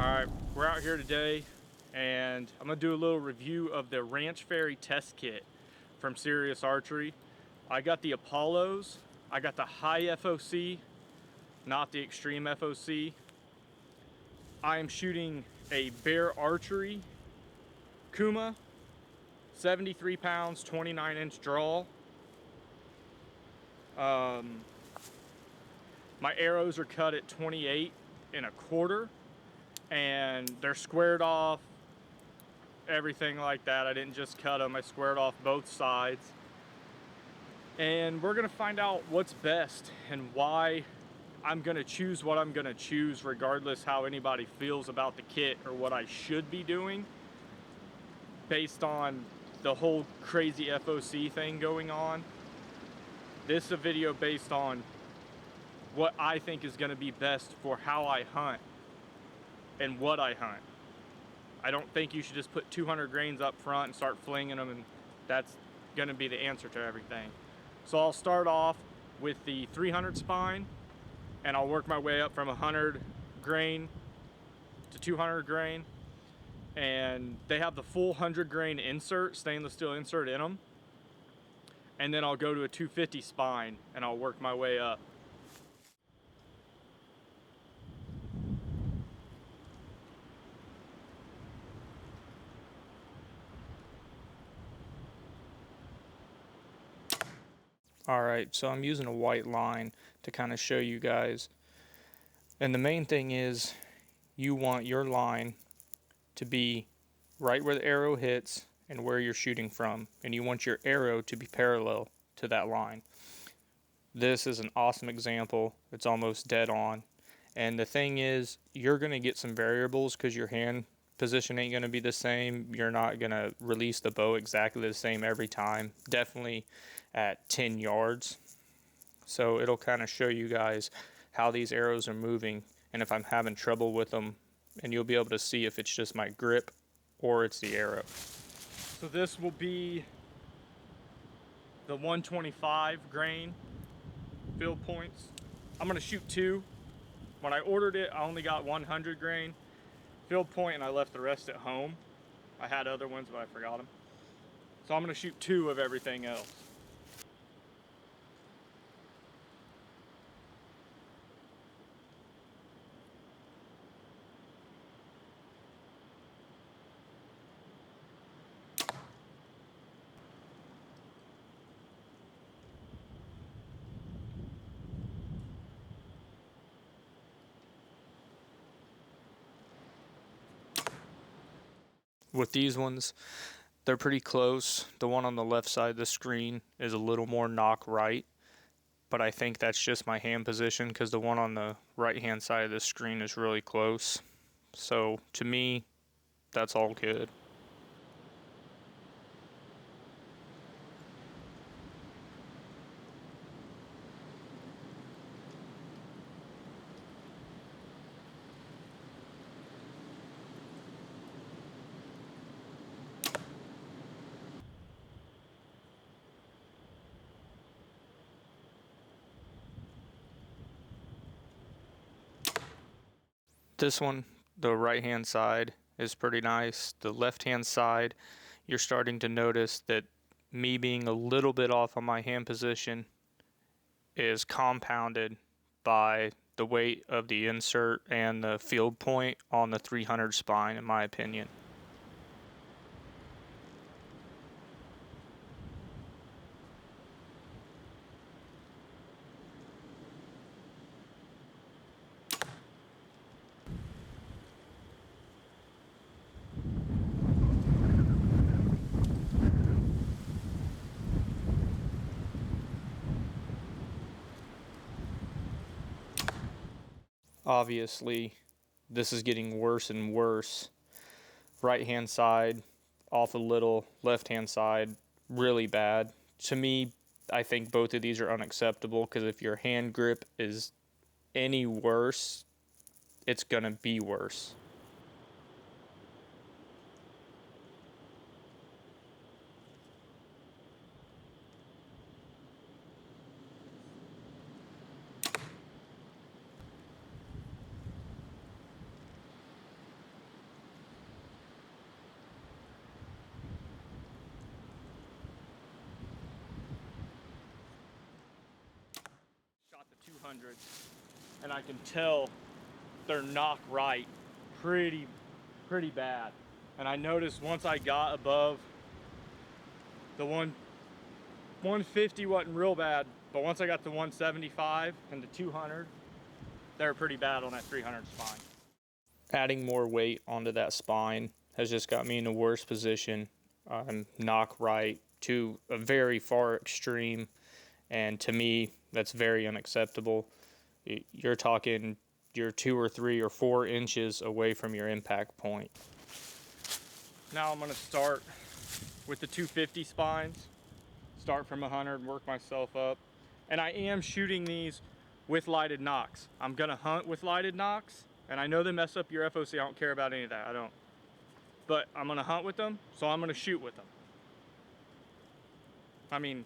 Alright, we're out here today and I'm going to do a little review of the Ranch Fairy test kit from Sirius Archery. I got the Apollos, I got the high FOC, not the extreme FOC. I am shooting a Bear Archery Kuma, 73 pounds, 29-inch draw. My arrows are cut at 28.25. And they're squared off, everything like that. I didn't just cut them, I squared off both sides. And we're gonna find out what's best and why I'm gonna choose what I'm gonna choose, regardless how anybody feels about the kit or what I should be doing, based on the whole crazy FOC thing going on. This is a video based on what I think is gonna be best for how I hunt and what I hunt. I don't think you should just put 200 grains up front and start flinging them, and that's gonna be the answer to everything. So I'll start off with the 300 spine, and I'll work my way up from 100 grain to 200 grain. And they have the full 100 grain insert, stainless steel insert in them. And then I'll go to a 250 spine and I'll work my way up. Alright, so I'm using a white line to kind of show you guys. And the main thing is you want your line to be right where the arrow hits and where you're shooting from. And you want your arrow to be parallel to that line. This is an awesome example. It's almost dead on. And the thing is, you're going to get some variables because your hand position ain't going to be the same. You're not going to release the bow exactly the same every time. Definitely at 10 yards. So it'll kind of show you guys how these arrows are moving and if I'm having trouble with them, and you'll be able to see if it's just my grip or it's the arrow. So this will be the 125 grain field points. I'm going to shoot 2. When I ordered it, I only got 100 grain field point and I left the rest at home. I had other ones, but I forgot them. So I'm going to shoot 2 of everything else. With these ones, they're pretty close. The one on the left side of the screen is a little more knock right, but I think that's just my hand position because the one on the right hand side of the screen is really close. So to me, that's all good. This one, the right hand side, is pretty nice. The left hand side, you're starting to notice that me being a little bit off on my hand position is compounded by the weight of the insert and the field point on the 300 spine, in my opinion. Obviously, this is getting worse and worse. Right hand side off a little, left hand side really bad. To me, I think both of these are unacceptable because if your hand grip is any worse, it's gonna be worse. 500s, and I can tell they're knock right pretty bad. And I noticed once I got above the 150 wasn't real bad, but once I got to 175 and the 200, they were pretty bad on that 300 spine. Adding more weight onto that spine has just got me in the worst position. Knock right to a very far extreme, and to me that's very unacceptable. You're talking you're 2 or 3 or 4 inches away from your impact point. Now I'm going to start with the 250 spines, start from 100 and work myself up. And I am shooting these with lighted nocks. I'm going to hunt with lighted nocks, and I know they mess up your FOC. I don't care about any of that. I don't. But I'm going to hunt with them, so I'm going to shoot with them. I mean,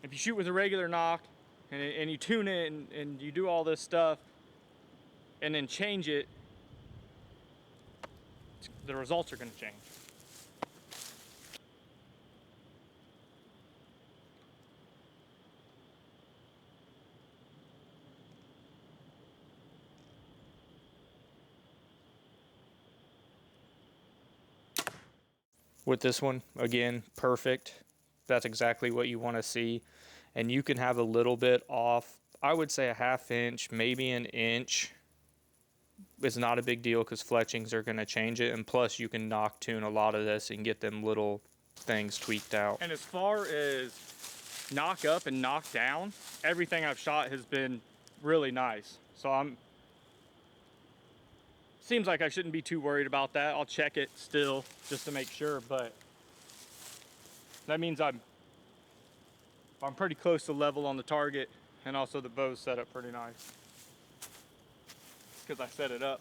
if you shoot with a regular knock and you tune it and you do all this stuff and then change it, the results are going to change. With this one, again, perfect. That's exactly what you want to see. And you can have a little bit off. I would say a ½ inch, maybe an inch. It's not a big deal because fletchings are going to change it. And plus, you can knock tune a lot of this and get them little things tweaked out. And as far as knock up and knock down, everything I've shot has been really nice. So seems like I shouldn't be too worried about that. I'll check it still just to make sure, but that means I'm pretty close to level on the target, and also the bow's set up pretty nice because I set it up.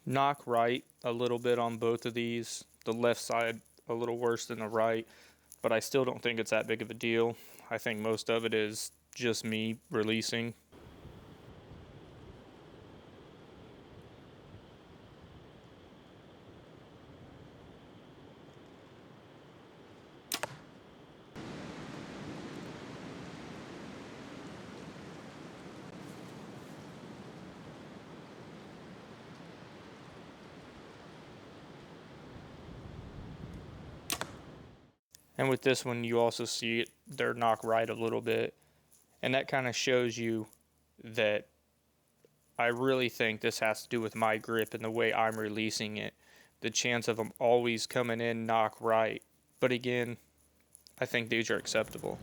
Knock right a little bit on both of these. The left side a little worse than the right, but I still don't think it's that big of a deal. I think most of it is just me releasing. And with this one, you also see it, they're knock right a little bit. And that kind of shows you that I really think this has to do with my grip and the way I'm releasing it. The chance of them always coming in knock right. But again, I think these are acceptable.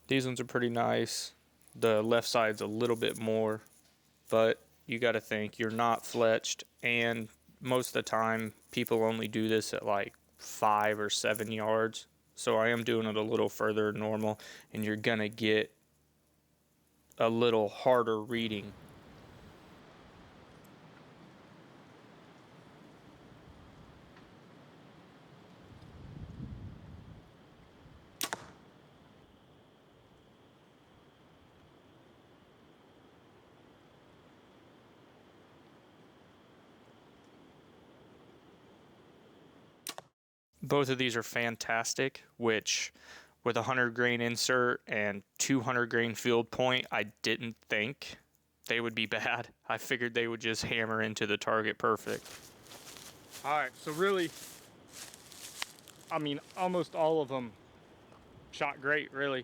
These ones are pretty nice. The left side's a little bit more, but you got to think you're not fletched, and most of the time people only do this at like 5 or 7 yards. So I am doing it a little further than normal, and you're gonna get a little harder reading. Both of these are fantastic, which with a 100 grain insert and 200 grain field point, I didn't think they would be bad. I figured they would just hammer into the target perfect. All right, so really, I mean, almost all of them shot great, really.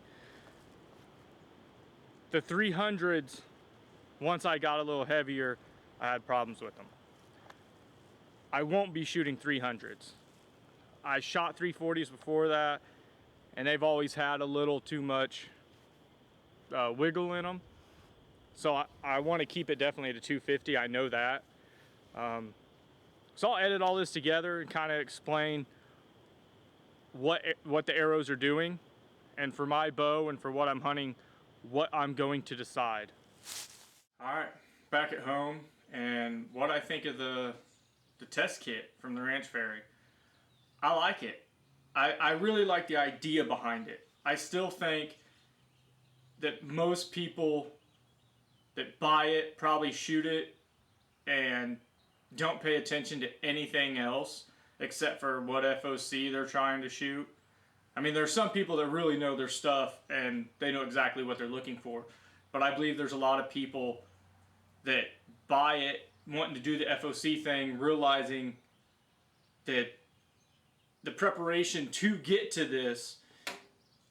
The 300s, once I got a little heavier, I had problems with them. I won't be shooting 300s. I shot 340s before that, and they've always had a little too much wiggle in them. So I want to keep it definitely at a 250. I know that. So I'll edit all this together and kind of explain what the arrows are doing, and for my bow and for what I'm hunting, what I'm going to decide. All right, back at home, and what I think of the test kit from the Ranch Fairy. I like it. I really like the idea behind it. I still think that most people that buy it probably shoot it and don't pay attention to anything else except for what FOC they're trying to shoot. I mean, there's some people that really know their stuff and they know exactly what they're looking for. But I believe there's a lot of people that buy it wanting to do the FOC thing, realizing that the preparation to get to this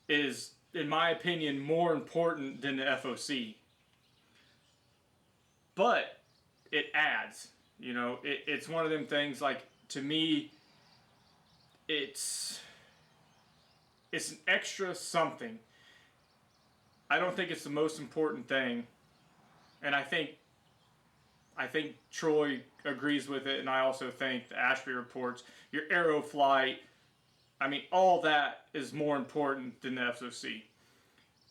is, in my opinion, more important than the FOC. But it adds, you know, it's one of them things, like, to me, it's an extra something. I don't think it's the most important thing, and I think Troy agrees with it, and I also think the Ashby reports, your arrow flight, I mean, all that is more important than the FOC.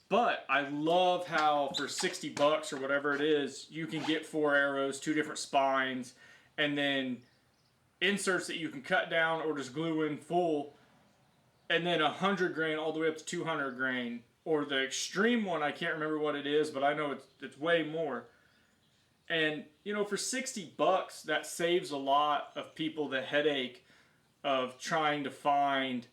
But I love how for 60 bucks or whatever it is, you can get 4 arrows, 2 different spines, and then inserts that you can cut down or just glue in full, and then 100 grain all the way up to 200 grain. Or the extreme one, I can't remember what it is, but I know it's way more. And, you know, for 60 bucks, that saves a lot of people the headache of trying to find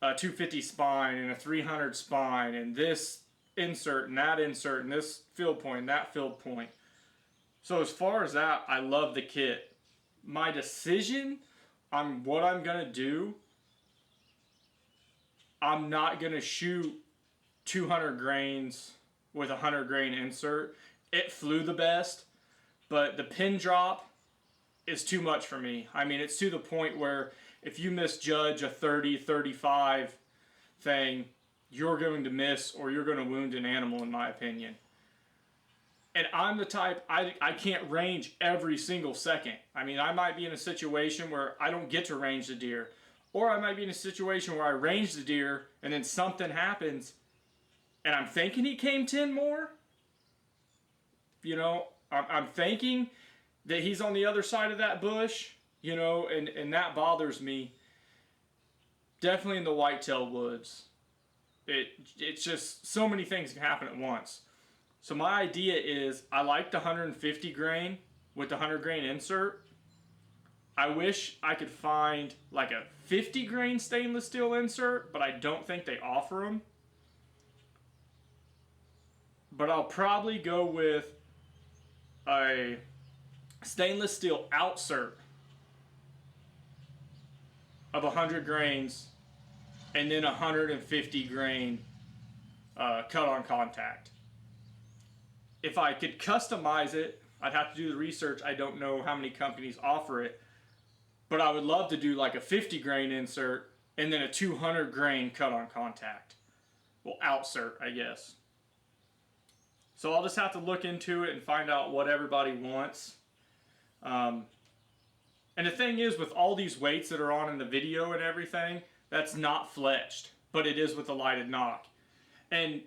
a 250 spine and a 300 spine and this insert and this field point and that field point. So as far as that, I love the kit. My decision on what I'm going to do, I'm not going to shoot 200 grains with a 100 grain insert. It flew the best, but the pin drop is too much for me. I mean, it's to the point where if you misjudge a 30, 35 thing, you're going to miss or you're going to wound an animal, in my opinion. And I'm the type, I can't range every single second. I mean, I might be in a situation where I don't get to range the deer. Or I might be in a situation where I range the deer and then something happens and I'm thinking he came 10 more. You know, I'm thinking that he's on the other side of that bush, you know, and that bothers me. Definitely in the whitetail woods. It's just so many things can happen at once. So my idea is I like the 150 grain with the 100 grain insert. I wish I could find like a 50 grain stainless steel insert, but I don't think they offer them. But I'll probably go with a stainless steel outsert of 100 grains and then 150 grain cut on contact. If I could customize it, I'd have to do the research. I don't know how many companies offer it, but I would love to do like a 50 grain insert and then a 200 grain cut on contact. Well, outsert, I guess. So I'll just have to look into it and find out what everybody wants. And the thing is, with all these weights that are on in the video and everything, that's not fletched, but it is with a lighted knock. And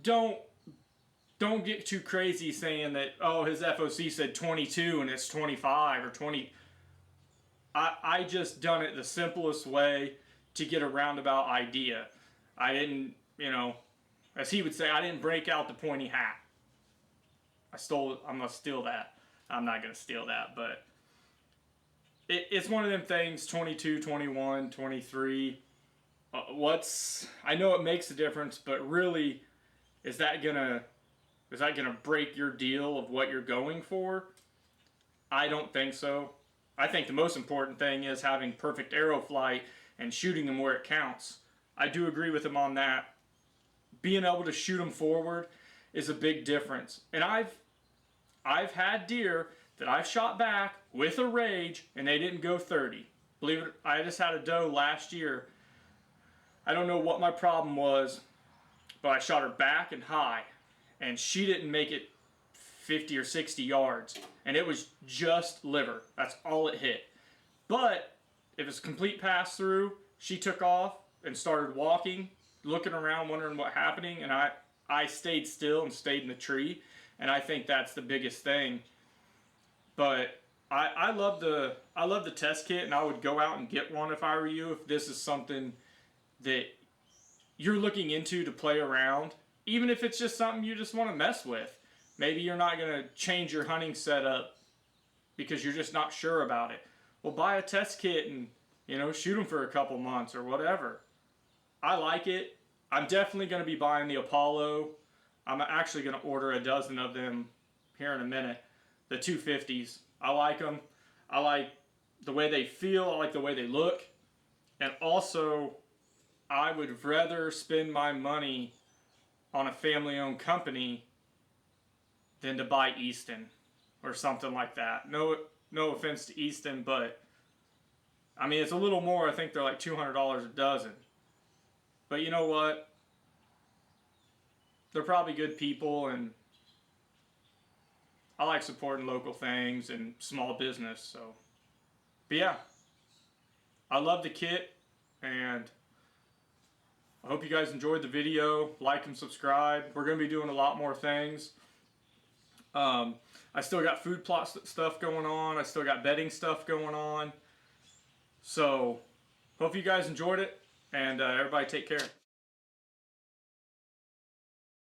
don't get too crazy saying that, oh, his FOC said 22 and it's 25 or 20. I just done it the simplest way to get a roundabout idea. I didn't, you know, as he would say, I didn't break out the pointy hat. I'm going to steal that. I'm not going to steal that, but it's one of them things, 22, 21, 23. I know it makes a difference, but really, is that gonna break your deal of what you're going for? I don't think so. I think the most important thing is having perfect arrow flight and shooting them where it counts. I do agree with him on that. Being able to shoot them forward is a big difference. And I've had deer that I've shot back with a rage, and they didn't go 30. Believe it, I just had a doe last year. I don't know what my problem was, but I shot her back and high, and she didn't make it 50 or 60 yards, and it was just liver. That's all it hit. But if it's a complete pass through, she took off and started walking, looking around, wondering what's happening, and I stayed still and stayed in the tree, and I think that's the biggest thing. But I love the test kit, and I would go out and get one if I were you, if this is something that you're looking into to play around, even if it's just something you just want to mess with. Maybe you're not going to change your hunting setup because you're just not sure about it. Well, buy a test kit and, you know, shoot them for a couple months or whatever. I like it. I'm definitely going to be buying the Apollo. I'm actually going to order a dozen of them here in a minute. The 250s. I like them. I like the way they feel. I like the way they look. And also, I would rather spend my money on a family-owned company than to buy Easton or something like that. No offense to Easton, but I mean, it's a little more. I think they're like $200 a dozen. But you know what? They're probably good people, and I like supporting local things and small business. So, but yeah, I love the kit, and I hope you guys enjoyed the video. Like and subscribe. We're going to be doing a lot more things. I still got food plot stuff going on. I still got bedding stuff going on. So, hope you guys enjoyed it, and everybody take care.